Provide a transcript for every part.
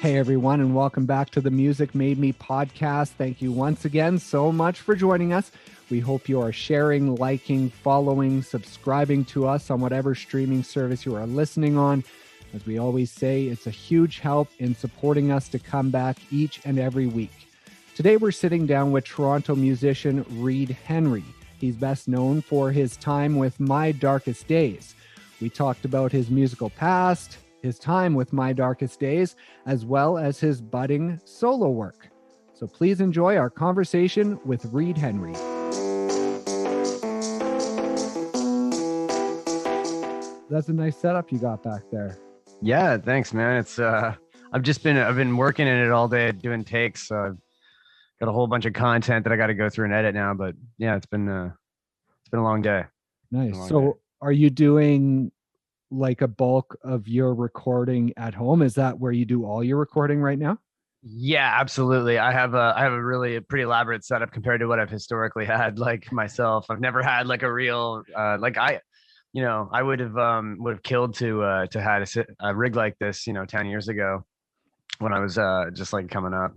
Hey everyone, and welcome back to the Music Made Me podcast. Thank you once again so much for joining us. We hope you are sharing, liking, following, subscribing to us on whatever streaming service you are listening on. As we always say, it's a huge help in supporting us to come back each and every week. Today we're sitting down with Toronto musician Reid Henry. He's best known for his time with My Darkest Days. We talked about his musical past, his time with My Darkest Days, as well as his budding solo work. So please enjoy our conversation with Reid Henry. That's a nice setup you got back there. Yeah, thanks, man. It's I've been working in it all day doing takes. So I've got a whole bunch of content that I got to go through and edit now. But yeah, it's been a long day. Nice. So are you doing like a bulk of your recording at home? Is that where you do all your recording right now? Yeah, absolutely. I have a really pretty elaborate setup compared to what I've historically had. Like myself, I've never had like a real I would have killed to had a rig like this 10 years ago when I was just like coming up.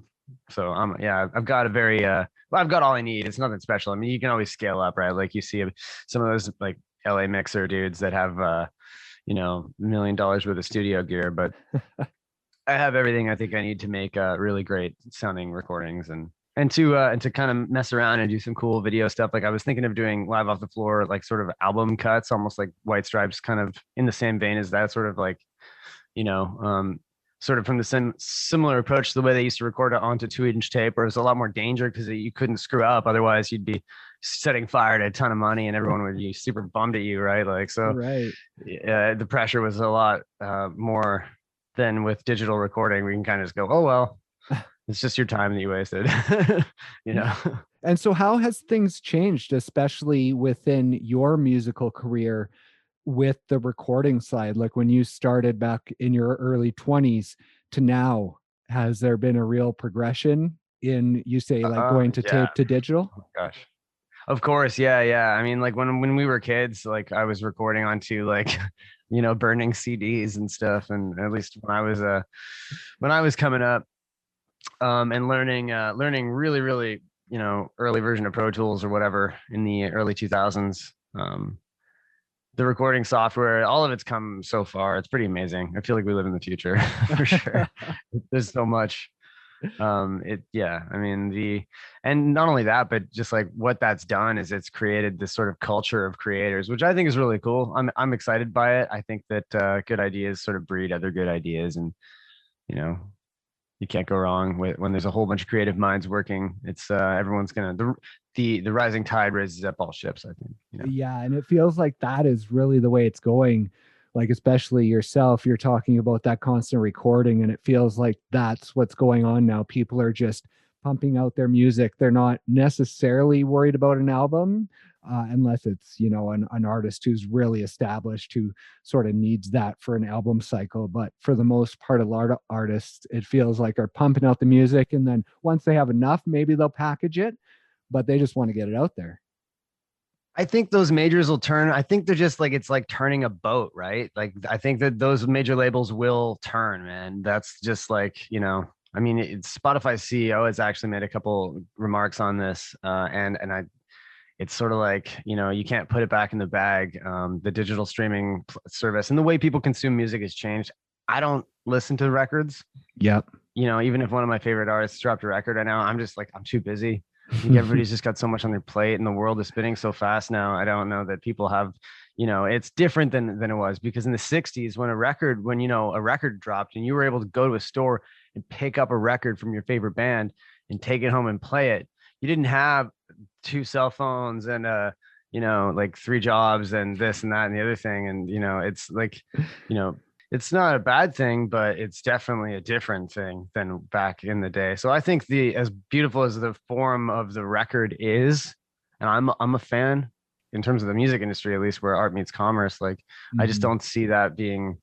So I've got a very I've got all I need. It's nothing special. I mean, you can always scale up, right? Like you see some of those like LA mixer dudes that have $1 million worth of studio gear, but I have everything I think I need to make really great sounding recordings and to kind of mess around and do some cool video stuff. Like I was thinking of doing live off the floor, like sort of album cuts, almost like White Stripes, kind of in the same vein as that, sort of like, sort of from the similar approach to the way they used to record it onto 2-inch tape, where it was a lot more danger because you couldn't screw up. Otherwise you'd be setting fire to a ton of money and everyone would be super bummed at you. Right. Like, so right. The pressure was a lot more than with digital recording. We can kind of just go, oh, well, it's just your time that you wasted, And so how has things changed, especially within your musical career with the recording side? Like when you started back in your early 20s to now, has there been a real progression in, you say, like going to tape to digital? Oh, gosh. Of course. Yeah. I mean, like when we were kids, like I was recording onto like, burning CDs and stuff. And at least when I was coming up, and learning really, really, early version of Pro Tools or whatever in the early 2000s, the recording software, all of it's come so far. It's pretty amazing. I feel like we live in the future for sure. There's so much. And not only that, but just like what that's done is it's created this sort of culture of creators, which I think is really cool. I'm excited by it. I think that good ideas sort of breed other good ideas, and you can't go wrong when there's a whole bunch of creative minds working. It's everyone's gonna the rising tide raises up all ships, I think. Yeah, and it feels like that is really the way it's going. Like, especially yourself, you're talking about that constant recording, and it feels like that's what's going on now. People are just pumping out their music. They're not necessarily worried about an album, unless it's, an artist who's really established, who sort of needs that for an album cycle. But for the most part, a lot of artists, it feels like, are pumping out the music. And then once they have enough, maybe they'll package it, but they just want to get it out there. I think those majors will turn. I think they're just like, it's like turning a boat, right? Like, I think that those major labels will turn, man. That's just like, I mean, Spotify's CEO has actually made a couple remarks on this. It's sort of like, you can't put it back in the bag. The digital streaming service and the way people consume music has changed. I don't listen to records. Yep. Even if one of my favorite artists dropped a record right now, I'm just like, I'm too busy. I think everybody's just got so much on their plate and the world is spinning so fast now. I don't know that people have, it's different than it was, because in the 60s when a record dropped and you were able to go to a store and pick up a record from your favorite band and take it home and play it, you didn't have 2 cell phones and like 3 jobs and this and that and the other thing. And it's like, it's not a bad thing, but it's definitely a different thing than back in the day. So I think as beautiful as the form of the record is, and I'm a fan in terms of the music industry, at least, where art meets commerce. Like, I just don't see that being,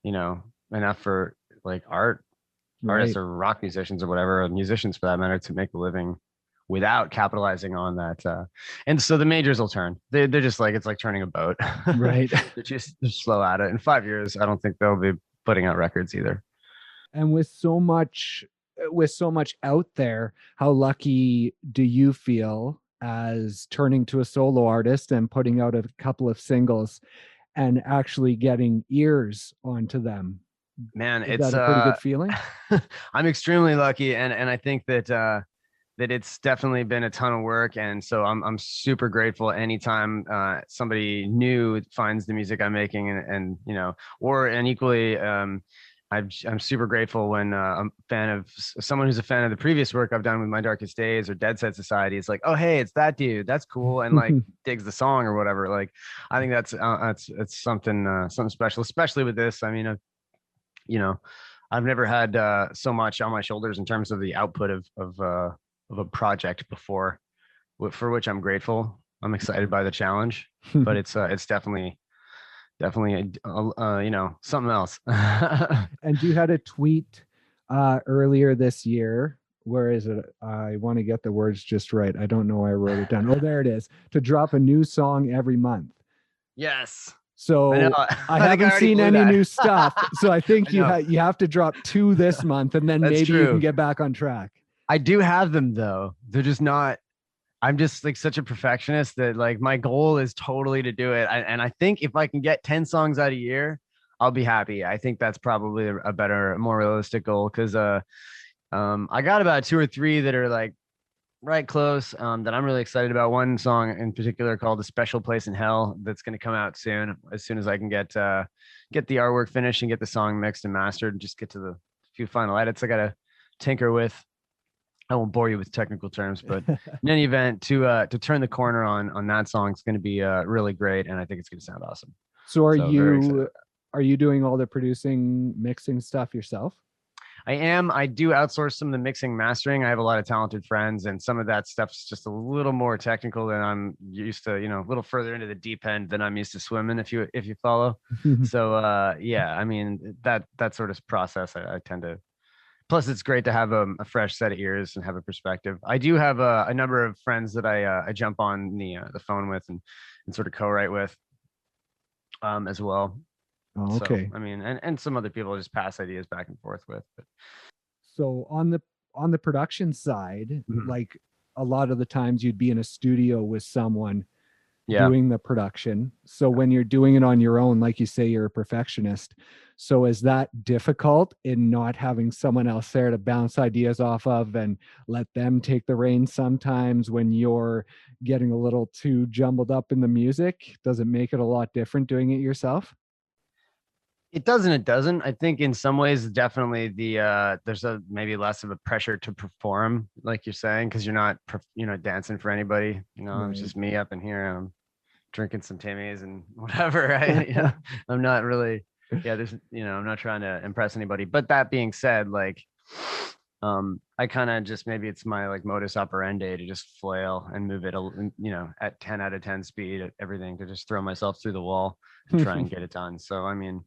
enough for like artists or rock musicians or whatever, or musicians for that matter, to make a living without capitalizing on that. And so the majors will turn. They're just like, it's like turning a boat. Right. they're slow at it. In 5 years, I don't think they'll be putting out records either. And with so much out there, how lucky do you feel as turning to a solo artist and putting out a couple of singles and actually getting ears onto them? Man, Is it's that a pretty good feeling? I'm extremely lucky, and I think that that it's definitely been a ton of work, and so I'm super grateful anytime somebody new finds the music I'm making, and you know, or and equally I'm super grateful when I'm a fan of someone who's a fan of the previous work I've done with My Darkest Days or Dead Set Society. It's like, oh hey, it's that dude, that's cool, and like digs the song or whatever. Like I think that's it's something special, especially with this. I mean, you know, I've never had so much on my shoulders in terms of the output of a project before, for which I'm grateful. I'm excited by the challenge, but it's definitely you know, something else. And you had a tweet earlier this year. Where is it? I want to get the words just right. I don't know why I wrote it down. Oh, there it is. To drop a new song every month. Yes, I know. So I I think I haven't already seen blew any that. new stuff. So I I think know. you have to drop two this month, and then That's maybe you can true. get back on track. I do have them though. They're just not. I'm just like such a perfectionist that like my goal is totally to do it. And I think if I can get 10 songs out a year, I'll be happy. I think that's probably a better, more realistic goal because I got about two or three that are like right close that I'm really excited about. One song in particular called "A Special Place in Hell" that's going to come out soon as I can get the artwork finished and get the song mixed and mastered and just get to the few final edits I got to tinker with. I won't bore you with technical terms, but in any event, to turn the corner on that song is going to be really great, and I think it's going to sound awesome. So So very excited. are you doing all the producing, mixing stuff yourself? I am. I do outsource some of the mixing, mastering. I have a lot of talented friends, and some of that stuff's just a little more technical than I'm used to. You know, a little further into the deep end than I'm used to swimming. If you follow. So yeah, I mean that sort of process I tend to. Plus, it's great to have a fresh set of ears and have a perspective. I do have a number of friends that I jump on the phone with and sort of co-write with as well. Oh, So okay. I mean, and some other people I just pass ideas back and forth with. But So on the production side, mhm. like a lot of the times you'd be in a studio with someone Yeah. doing the production. So when you're doing it on your own, like you say, you're a perfectionist. So is that difficult in not having someone else there to bounce ideas off of and let them take the reins sometimes when you're getting a little too jumbled up in the music? Does it make it a lot different doing it yourself? It doesn't. It doesn't. I think in some ways, definitely there's a maybe less of a pressure to perform, like you're saying, because you're not dancing for anybody. You know, it's Right. just me up in here and I'm drinking some Timmy's and whatever. Right? You know, I'm not really. Yeah, there's. You know, I'm not trying to impress anybody. But that being said, like, I kind of just maybe it's my like modus operandi to just flail and move it, you know, at 10 out of 10 speed at everything to just throw myself through the wall and try and get it done. So I mean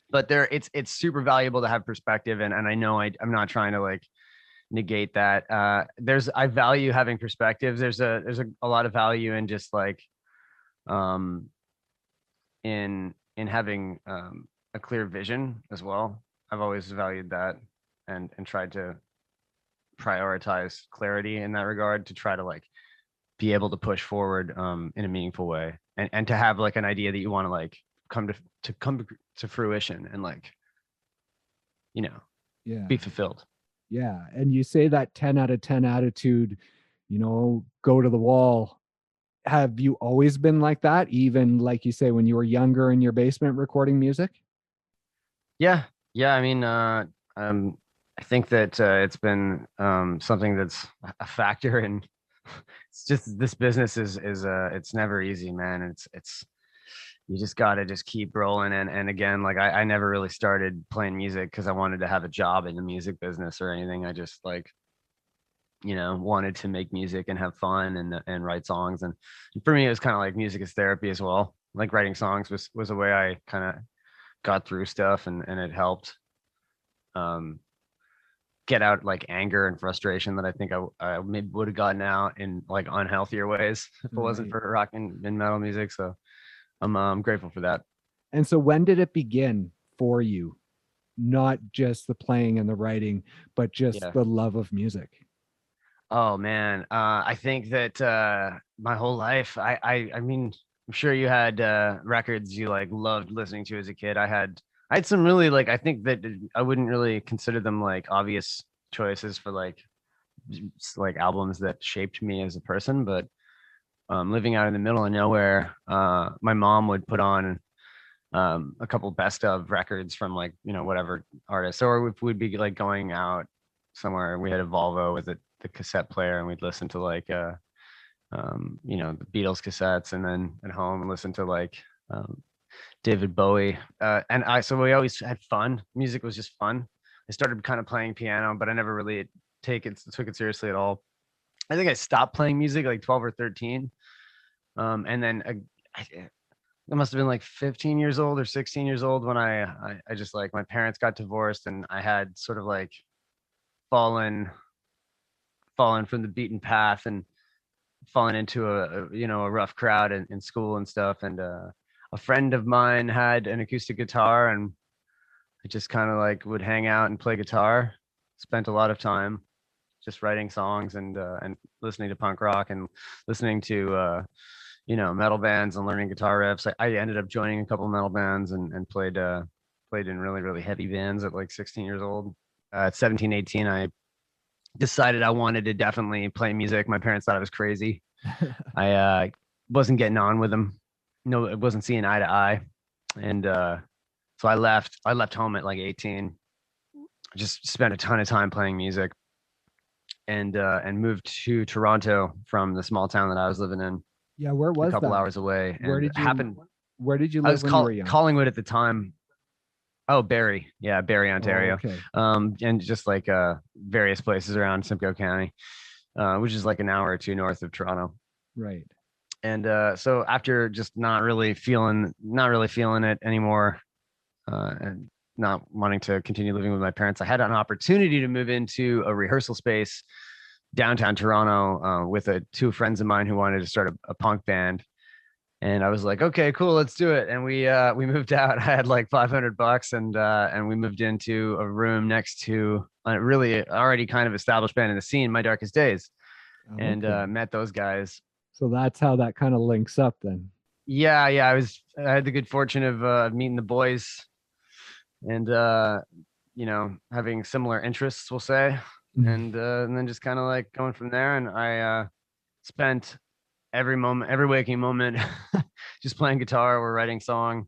but there it's super valuable to have perspective and I know I'm not trying to like negate that there's I value having perspectives. There's a lot of value in just like um in having a clear vision as well. I've always valued that and tried to prioritize clarity in that regard to try to like be able to push forward in a meaningful way and to have like an idea that you want to like come to fruition and like you know Yeah. be fulfilled. Yeah. And you say that 10 out of 10 attitude, go to the wall. Have you always been like that? Even like you say, when you were younger in your basement recording music? Yeah, yeah. I mean, um, I think that it's been something that's a factor, and it's just this business is it's never easy, man. It's you just got to just keep rolling, and again, like I never really started playing music because I wanted to have a job in the music business or anything. I just like wanted to make music and have fun and write songs, and for me, it was kind of like music is therapy as well. Like writing songs was a way I kind of got through stuff and it helped um get out like anger and frustration that I think I maybe would have gotten out in like unhealthier ways if it wasn't Right. for rock and metal music. So I'm grateful for that. And so when did it begin for you? not just the playing and the writing, but just Yeah. the love of music? Oh man, I think that my whole life, I mean, I'm sure you had records you like loved listening to as a kid. I had some really like, I think that I wouldn't really consider them like obvious choices for like albums that shaped me as a person, but living out in the middle of nowhere, my mom would put on a couple best of records from like, you know, whatever artist, or if we'd be like going out somewhere, we had a Volvo with the cassette player, and we'd listen to like you know, the Beatles cassettes, and then at home listen to like um, David Bowie. So we always had fun. Music was just fun. I started kind of playing piano, but I never really took it seriously at all. I think I stopped playing music like 12 or 13. And then I must have been like 15 years old or 16 years old when I just like, my parents got divorced, and I had sort of like fallen fallen from the beaten path and fallen into you know, a rough crowd in school and stuff. And a friend of mine had an acoustic guitar, and I just kind of like would hang out and play guitar. Spent a lot of time just writing songs and listening to punk rock and listening to you know, metal bands and learning guitar riffs. I ended up joining a couple of metal bands and played in really heavy bands at like 16 years old. At 17, 18, I decided I wanted to definitely play music. My parents thought I was crazy. I wasn't getting on with them. No, it wasn't seeing eye to eye. And so I left home at like 18. Just spent a ton of time playing music, and moved to Toronto from the small town that I was living in, Yeah, where a was couple that? hours away. Where And it did you happened, where did you I live was when you were young? Collingwood at the time. Oh, Barrie. Yeah, Barrie, Oh, Ontario. okay. And just like various places around Simcoe County, which is like an hour or two north of Toronto. Right. And so after just not really feeling it anymore, and not wanting to continue living with my parents, I had an opportunity to move into a rehearsal space downtown Toronto with two friends of mine who wanted to start a punk band. And I was like, okay, cool, let's do it. And we moved out. I had like $500, and we moved into a room next to a really already kind of established band in the scene, My Darkest Days, and Okay. met those guys. So that's how that kind of links up then. Yeah, I had the good fortune of meeting the boys, and you know, having similar interests, we'll say, and then just kind of like going from there. And I spent every waking moment, just playing guitar or writing a song.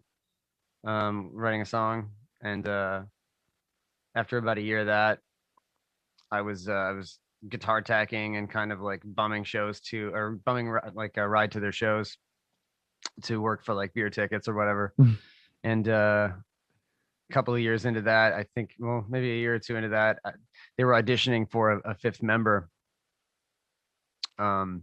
And after about a year of that, I was guitar tacking and kind of like bumming shows to, or like a ride to their shows to work for like beer tickets or whatever. And a couple of years into that, I think, well, maybe a year or two into that, they were auditioning for a fifth member. Um,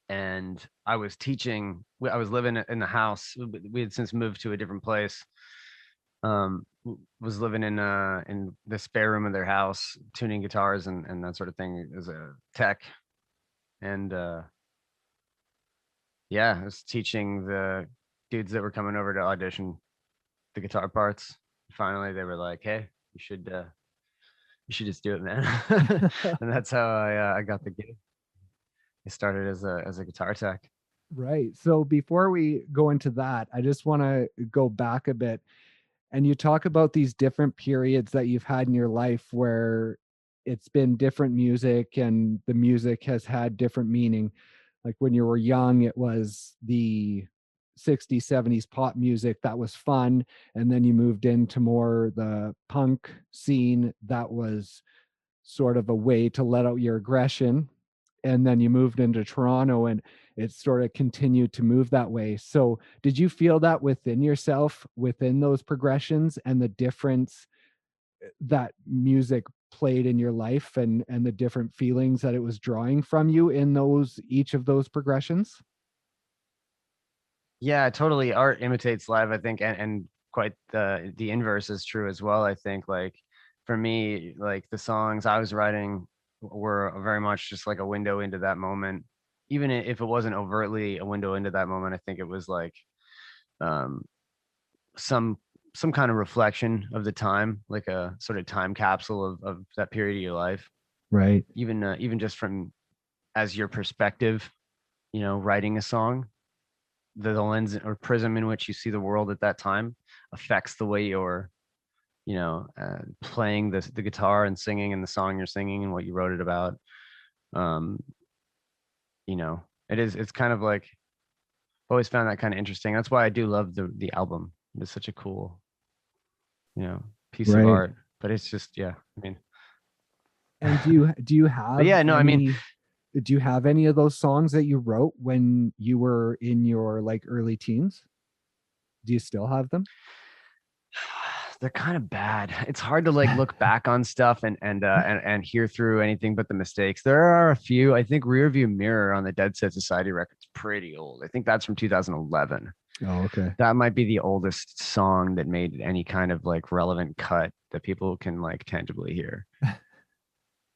and I was teaching. I was living in the house. We had since moved to a different place. Was living in the spare room of their house, tuning guitars and that sort of thing as a tech. And yeah, I was teaching the dudes that were coming over to audition the guitar parts. Finally, they were like, "Hey, you should just do it, man." And that's how I got the gig. I started as a guitar tech. Right. So before we go into that, I just want to go back a bit, and you talk about these different periods that you've had in your life where it's been different music and the music has had different meaning. Like when you were young, it was the 60s, 70s pop music that was fun. And then you moved into more the punk scene that was sort of a way to let out your aggression. And then you moved into Toronto and it sort of continued to move that way. So, did you feel that within yourself, within those progressions, and the difference that music played in your life, and the different feelings that it was drawing from you in those each of those progressions? Yeah, totally. Art imitates live, I think, and quite the inverse is true as well. I think like for me, like the songs I was writing were very much just like a window into that moment. Even if it wasn't overtly a window into that moment, I think it was like um some some kind of reflection of the time, like a sort of time capsule of that period of your life. Right. Even just from as your perspective, writing a song, the lens or prism in which you see the world at that time affects the way you're, playing the guitar and singing and the song you're singing and what you wrote it about. Um, it's kind of like always found that kind of interesting. That's why I do love the album. It's such a cool, piece of Right. art. But it's just, yeah, I mean, And do you but have yeah, no, I mean, any do you have any of those songs that you wrote when you were in your like early teens? Do you still have them? they're kind of bad. It's hard to like look back on stuff and hear through anything but the mistakes. There are a few. I think Rearview Mirror on the Dead Set Society record's pretty old. I think that's from 2011. Oh, okay. That might be the oldest song that made any kind of like relevant cut that people can like tangibly hear.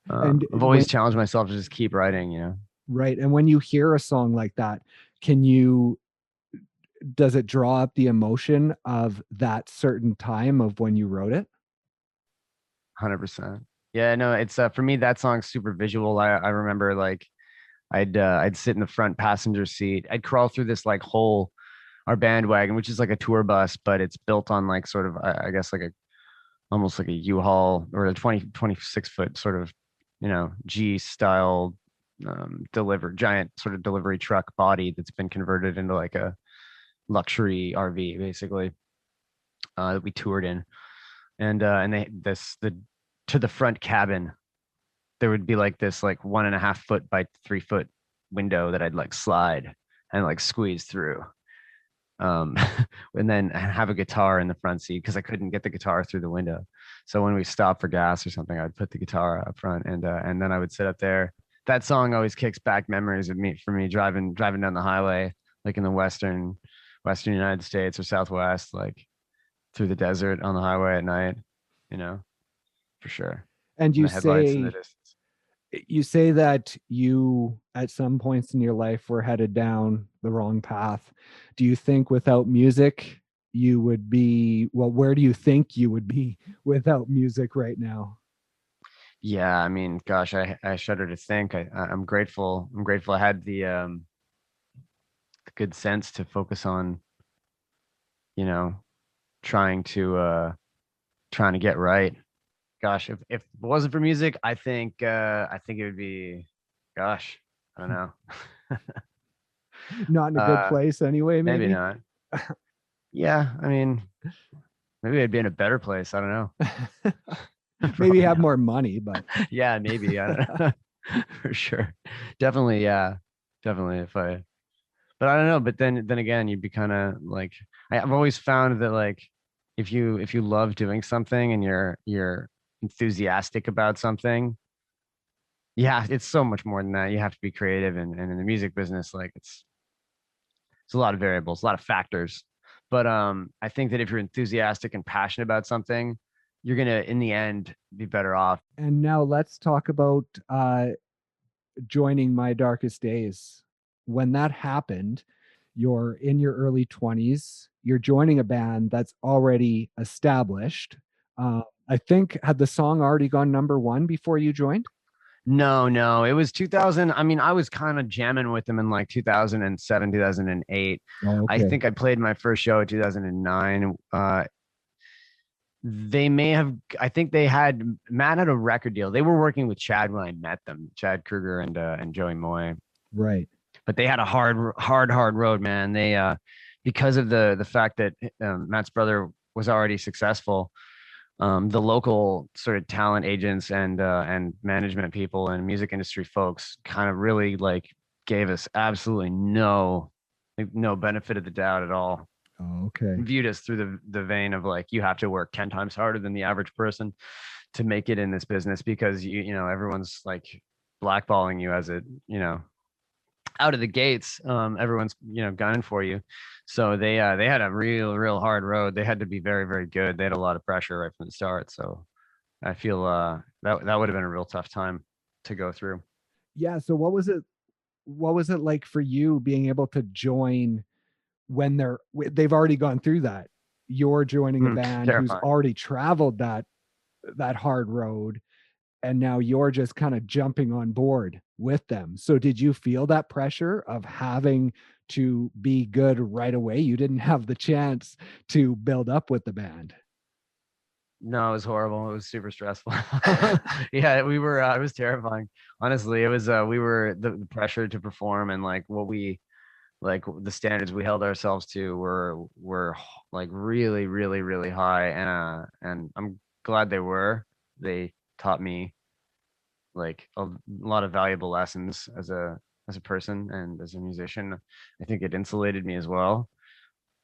And I've always challenged myself to just keep writing. right. And when you hear a song like that, can you does it draw up the emotion of that certain time of when you wrote it? 100%. Yeah, no, it's for me that song's super visual. I remember like I'd sit in the front passenger seat. I'd crawl through this like hole, our bandwagon, which is like a tour bus, but it's built on like sort of I guess like a almost like a U-Haul or a 26 foot sort of, G style giant sort of delivery truck body that's been converted into like a luxury RV basically, that we toured in. And they the to the front cabin there would be like this like 1.5 foot by 3 foot window that I'd like slide and like squeeze through, um and then have a guitar in the front seat because I couldn't get the guitar through the window. So when we stopped for gas or something, I'd put the guitar up front, and then I would sit up there. That song always kicks back memories of me for me driving down the highway, like in the western United States or Southwest, like through the desert on the highway at night, for sure. And And the headlights in the distance. you say that you at some points in your life were headed down the wrong path. Do you think without music you would be, well, where do you think you would be without music right now? Yeah, I mean, gosh, I shudder to think. I'm grateful. I'm grateful I had the good sense to focus on, you know, trying to get right. Gosh, if it wasn't for music, I think it would be, gosh, I don't know. Not in a good uh place anyway, Maybe maybe. not. Yeah, I mean, maybe I'd be in a better place. I don't know. Maybe Probably have not. more money, but Yeah, maybe. I don't know. For sure. Definitely, yeah. Definitely if I but I don't know, but then again, you'd be kind of like I've always found that like if you love doing something and you're enthusiastic about something, yeah, it's so much more than that. You have to be creative, and in the music business, like it's a lot of variables, a lot of factors. But I think that if you're enthusiastic and passionate about something, you're gonna in the end be better off. and now let's talk about joining My Darkest Days. When that happened, you're in your early 20s, you're joining a band that's already established. I think, had the song already gone number one before you joined? No, no, it was 2000. I mean, I was kind of jamming with them in like 2007, 2008. Oh, I okay. think I played my first show in 2009. They may have, I think Matt had a record deal. They were working with Chad when I met them, Chad Kruger and Joey Moy. Right. But they had a hard road, man. They, because of the fact that Matt's brother was already successful, the local sort of talent agents and management people and music industry folks kind of really like gave us absolutely no benefit of the doubt at all. Oh, okay. Viewed us through the vein of like you have to work 10 times harder than the average person to make it in this business because everyone's like blackballing you as out of the gates. Everyone's gunning for you. So they had a real hard road. They had to be very very good. They had a lot of pressure right from the start. So I feel that would have been a real tough time to go through. Yeah. So what was it like for you being able to join when they've already gone through that? you're joining a band who's Terrifying. already traveled that hard road, and now you're just kind of jumping on board with them. So did you feel that pressure of having to be good right away? You didn't have the chance to build up with the band. No, it was horrible. It was super stressful. Yeah, we were. It was terrifying. Honestly, it was. We were the pressure to perform and like what we like the standards we held ourselves to were like really, really, really high. And I'm glad they were. They taught me like a lot of valuable lessons as a person and as a musician. I think it insulated me as well.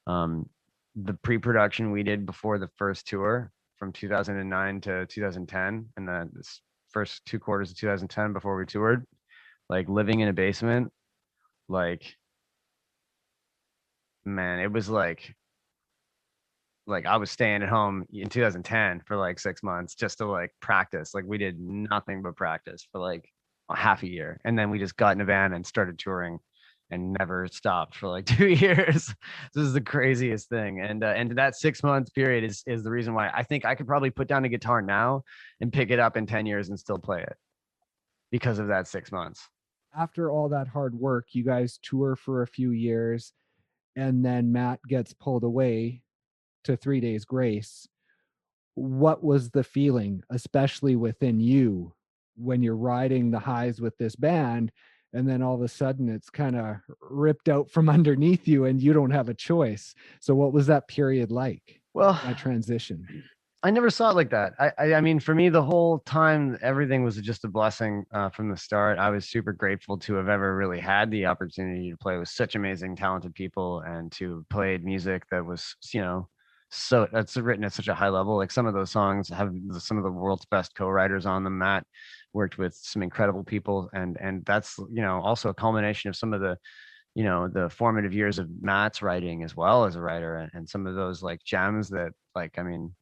Um, the pre-production we did before the first tour from 2009 to 2010, and then this first 2 quarters of 2010 before we toured, like living in a basement, like man, it was like I was staying at home in 2010 for like 6 months just to like practice. Like we did nothing but practice for like a half a year. And then we just got in a van and started touring and never stopped for like 2 years. This is the craziest thing. And that 6 month period is the reason why I think I could probably put down a guitar now and pick it up in 10 years and still play it because of that 6 months. After all that hard work, you guys tour for a few years, and then Matt gets pulled away to 3 Days Grace. What was the feeling, especially within you, when you're riding the highs with this band, and then all of a sudden it's kind of ripped out from underneath you and you don't have a choice? So what was that period like, Well, that transition? I never saw it like that. I mean, for me, the whole time, everything was just a blessing from the start. I was super grateful to have ever really had the opportunity to play with such amazing, talented people and to have played music that was, so that's written at such a high level. Like some of those songs have some of the world's best co-writers on them. Matt worked with some incredible people, and that's also a culmination of some of the formative years of Matt's writing as well as a writer, and some of those like gems that like I mean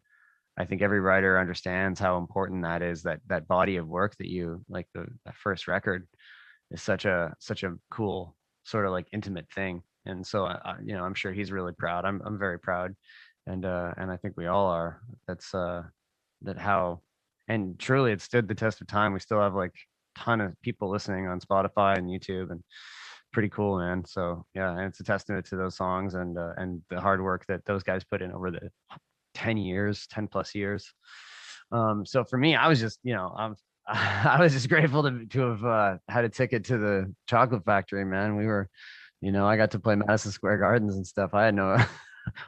I think every writer understands how important that is, that body of work that you like that first record is such a cool sort of like intimate thing. And so I'm sure he's really proud. I'm very proud. And I think we all are. That's that how and truly it stood the test of time. We still have like ton of people listening on Spotify and YouTube and pretty cool, man. So yeah, and it's a testament to those songs and the hard work that those guys put in over the 10 years, 10 plus years. So for me, I was just, I was just grateful to have had a ticket to the chocolate factory, man. We were, I got to play Madison Square Gardens and stuff. I had no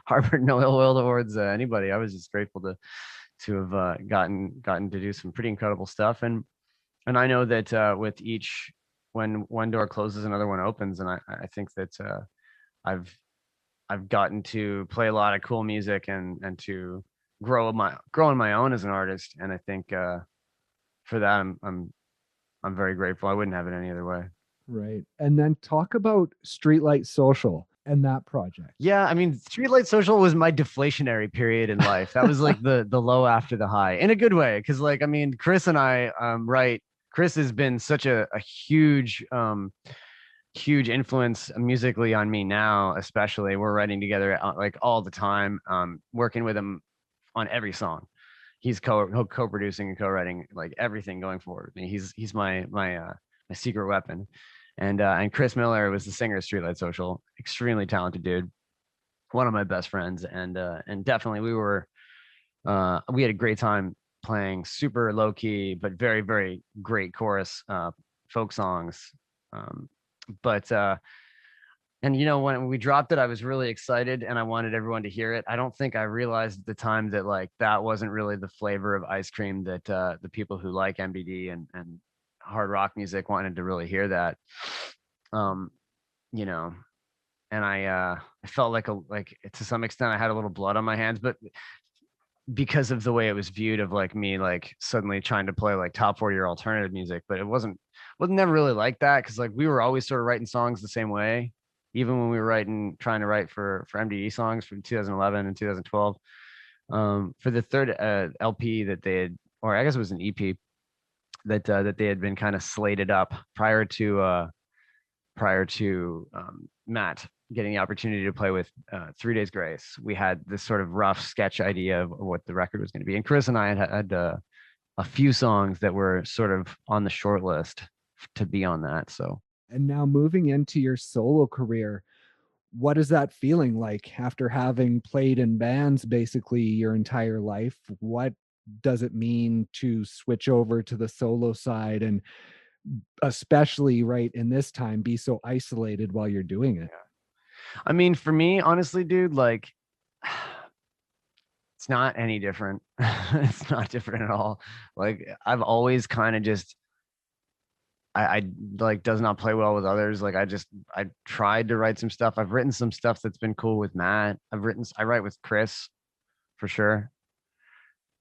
harbored no ill will towards anybody. I was just grateful to have gotten to do some pretty incredible stuff. And I know that with each, when one door closes, another one opens. And I think that I've gotten to play a lot of cool music and to grow on my own as an artist. And I think for that I'm very grateful. I wouldn't have it any other way. Right. And then talk about Streetlight Social and that project. Yeah, I mean, Streetlight Social was my deflationary period in life. That was like the low after the high in a good way. Cause like, I mean, Chris and I, right. Chris has been such a huge huge influence musically on me now, especially. We're writing together like all the time, working with him on every song. He's co-producing and co-writing like everything going forward. I mean, he's my secret weapon. And Chris Miller was the singer of Streetlight Social, extremely talented dude, one of my best friends. And definitely we had a great time playing super low key but very, very great chorus folk songs. But and when we dropped it, I was really excited and I wanted everyone to hear it. I don't think I realized at the time that like that wasn't really the flavor of ice cream that the people who like MBD and hard rock music wanted to really hear that. um you know and I felt like to some extent I had a little blood on my hands, but because of the way it was viewed of like me like suddenly trying to play like top 40 year alternative music. But it wasn't never really like that, because like we were always sort of writing songs the same way, even when we were trying to write for MDE songs from 2011 and 2012. For the third LP that they had, or I guess it was an EP that they had been kind of slated up prior to Matt getting the opportunity to play with 3 Days Grace, we had this sort of rough sketch idea of what the record was going to be. And Chris and I had a few songs that were sort of on the short list to be on that. So, And now moving into your solo career, what is that feeling like after having played in bands basically your entire life? What does it mean to switch over to the solo side, and especially right in this time be so isolated while you're doing it? I mean, for me, honestly, dude, like it's not any different. It's not different at all. Like I've always kind of just I like does not play well with others. Like I tried to write some stuff. I've written some stuff that's been cool with Matt. I write with Chris for sure.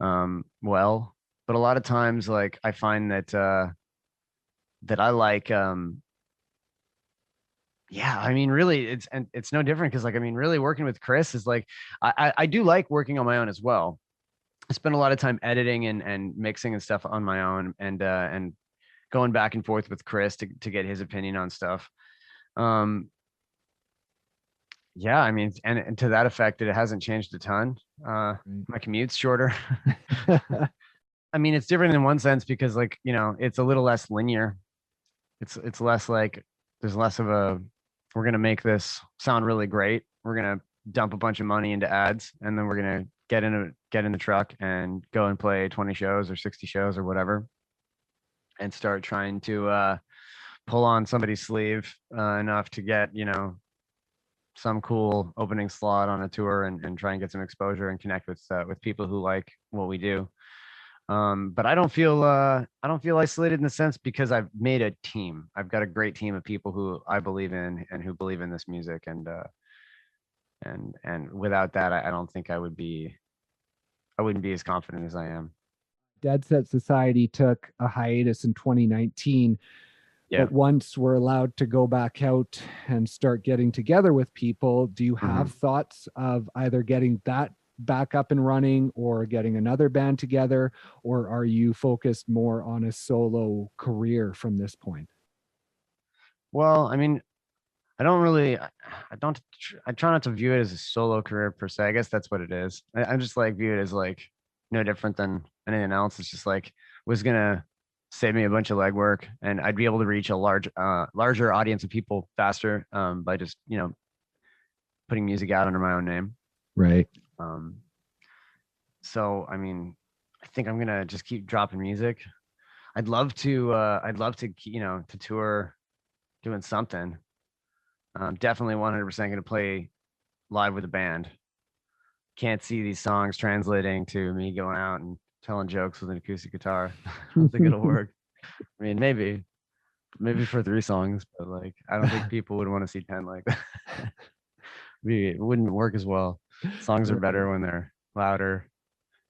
Well, but a lot of times like I find that I like yeah, I mean really it's no different because like I mean really working with Chris is like I do like working on my own as well. I spend a lot of time editing and mixing and stuff on my own and going back and forth with Chris to get his opinion on stuff. Um, yeah, I mean, and to that effect, it hasn't changed a ton. My commute's shorter. I mean, it's different in one sense because like, you know, it's a little less linear. It's less like there's less of a we're gonna make this sound really great. We're gonna dump a bunch of money into ads and then we're gonna get in the truck and go and play 20 shows or 60 shows or whatever and start trying to pull on somebody's sleeve enough to get, you know, some cool opening slot on a tour and try and get some exposure and connect with people who like what we do. But I don't feel isolated in the sense because I've made a team. I've got a great team of people who I believe in and who believe in this music. And without that, I don't think I wouldn't be as confident as I am. Dead Set Society took a hiatus in 2019, Yeah. but once we're allowed to go back out and start getting together with people, do you have thoughts of either getting that back up and running or getting another band together, or are you focused more on a solo career from this point? Well, I mean, I don't really, I don't, I try not to view it as a solo career per se. I guess that's what it is. I just like view it as like no different than anything else. It's just like was gonna save me a bunch of legwork, and I'd be able to reach a larger audience of people faster by just putting music out under my own name. Right. Um, so I mean, I think I'm gonna just keep dropping music. I'd love to to tour doing something. Definitely 100% going to play live with a band. Can't see these songs translating to me going out and telling jokes with an acoustic guitar. I don't think it'll work. I mean, maybe for 3 songs, but like, I don't think people would want to see 10 like that. It wouldn't work as well. Songs are better when they're louder.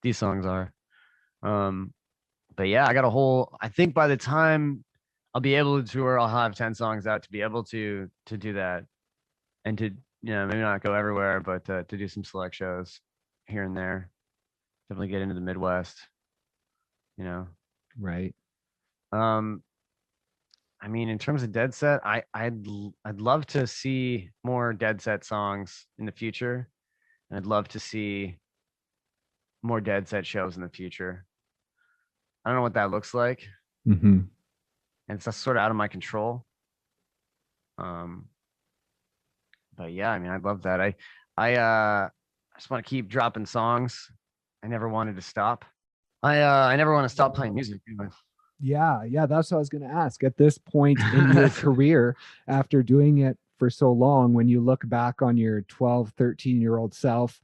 These songs are. Um, but yeah, I think by the time I'll be able to tour, I'll have 10 songs out to be able to do that and to maybe not go everywhere, but to do some select shows here and there. Definitely get into the Midwest, you know. Right. Um, I mean, in terms of Dead Set, I'd love to see more Dead Set songs in the future. And I'd love to see more Dead Set shows in the future. I don't know what that looks like, Mm-hmm. and it's sort of out of my control. Um, but yeah, I mean, I'd love that. I just want to keep dropping songs. I never wanted to stop. I never want to stop playing music. Anyway. Yeah, that's what I was going to ask. At this point in your career, after doing it for so long, when you look back on your 12, 13-year-old self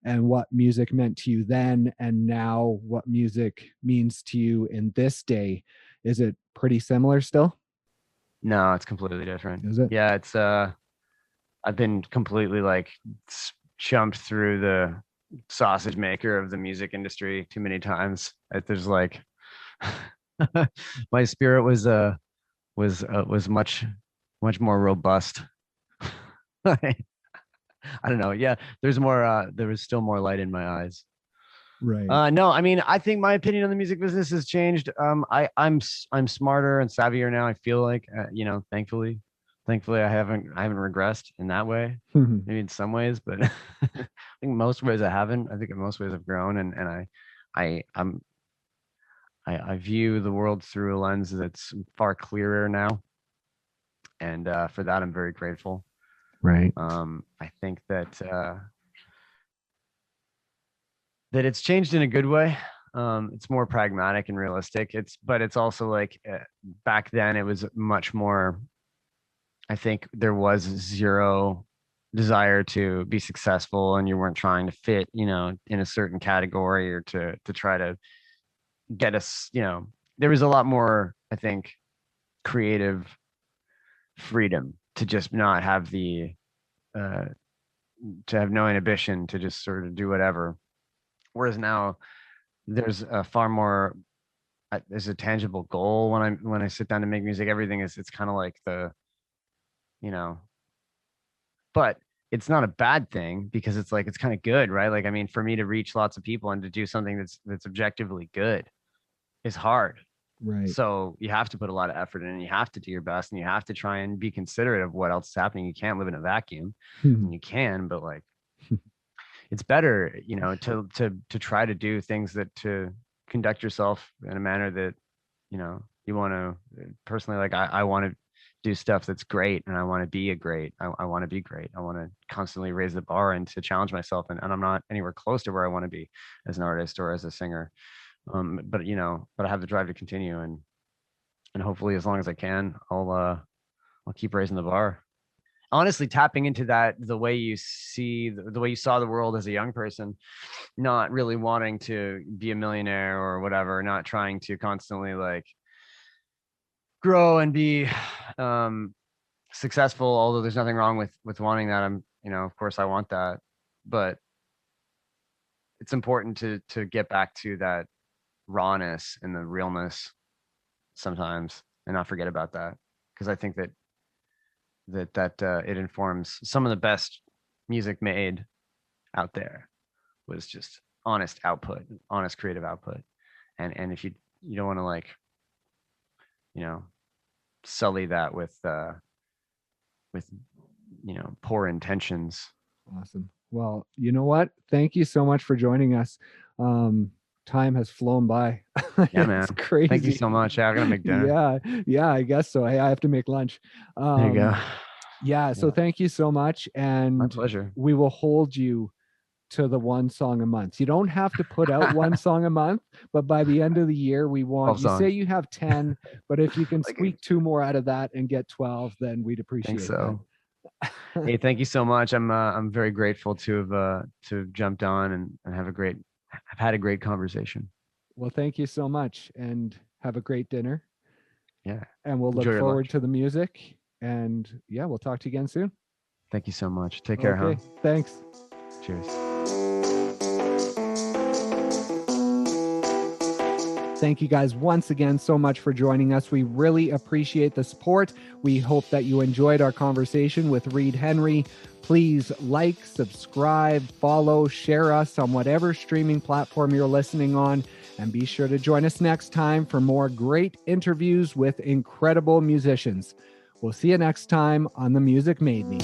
and what music meant to you then, and now what music means to you in this day, is it pretty similar still? No, it's completely different. Is it? Yeah, it's I've been completely like jumped through the sausage maker of the music industry too many times. There's like my spirit was much more robust. I don't know. Yeah, there was still more light in my eyes. Right. No, I mean, I think my opinion on the music business has changed. I'm smarter and savvier now. I feel like, thankfully. Thankfully, I haven't regressed in that way. Maybe in some ways, but I think most ways I haven't. I think in most ways I've grown, and I view the world through a lens that's far clearer now, and for that I'm very grateful. Right. I think that it's changed in a good way. It's more pragmatic and realistic. But it's also like back then it was much more. I think there was zero desire to be successful, and you weren't trying to fit, in a certain category or to try to get us. There was a lot more, I think, creative freedom to just not have uh, to have no inhibition to just sort of do whatever. Whereas now there's a far more there's a tangible goal when I sit down to make music. Everything it's kind of like you know but it's not a bad thing because it's like it's kind of good, right? Like, I mean, for me to reach lots of people and to do something that's objectively good is hard. Right. So you have to put a lot of effort in, and you have to do your best, and you have to try and be considerate of what else is happening. You can't live in a vacuum. And you can, but like it's better, to try to do things to conduct yourself in a manner that, you want to personally, like I want to do stuff that's great, and I want to be I want to be great. I want to constantly raise the bar and to challenge myself. And I'm not anywhere close to where I want to be as an artist or as a singer. But I have the drive to continue, and hopefully as long as I can, I'll keep raising the bar. Honestly, tapping into that, the way you saw the world as a young person, not really wanting to be a millionaire or whatever, not trying to constantly like grow and be successful, although there's nothing wrong with wanting that. Of course I want that, but it's important to get back to that rawness and the realness sometimes, and not forget about that, because I think that it informs some of the best music made out there was just honest output, honest creative output. And if you don't want to like, sully that with poor intentions. Awesome. Well, you know what? Thank you so much for joining us. Time has flown by. Yeah, man. It's crazy. Thank you so much. Yeah, I'm gonna make dinner. Yeah, I guess so. Hey, I have to make lunch. There you go. Yeah, so thank you so much. And my pleasure. We will hold you to the one song a month. You don't have to put out one song a month, but by the end of the year, we want you say you have 10, but if you can squeak 2 more out of that and get 12, then we'd appreciate it. So. Hey, thank you so much. I'm very grateful to have jumped on and I've had a great conversation. Well, thank you so much, and have a great dinner. Yeah. And we'll look forward to the music. And yeah, we'll talk to you again soon. Thank you so much. Take care. Okay. Thanks. Cheers. Thank you guys once again so much for joining us. We really appreciate the support. We hope that you enjoyed our conversation with Reid Henry. Please like, subscribe, follow, share us on whatever streaming platform you're listening on. And be sure to join us next time for more great interviews with incredible musicians. We'll see you next time on The Music Made Me.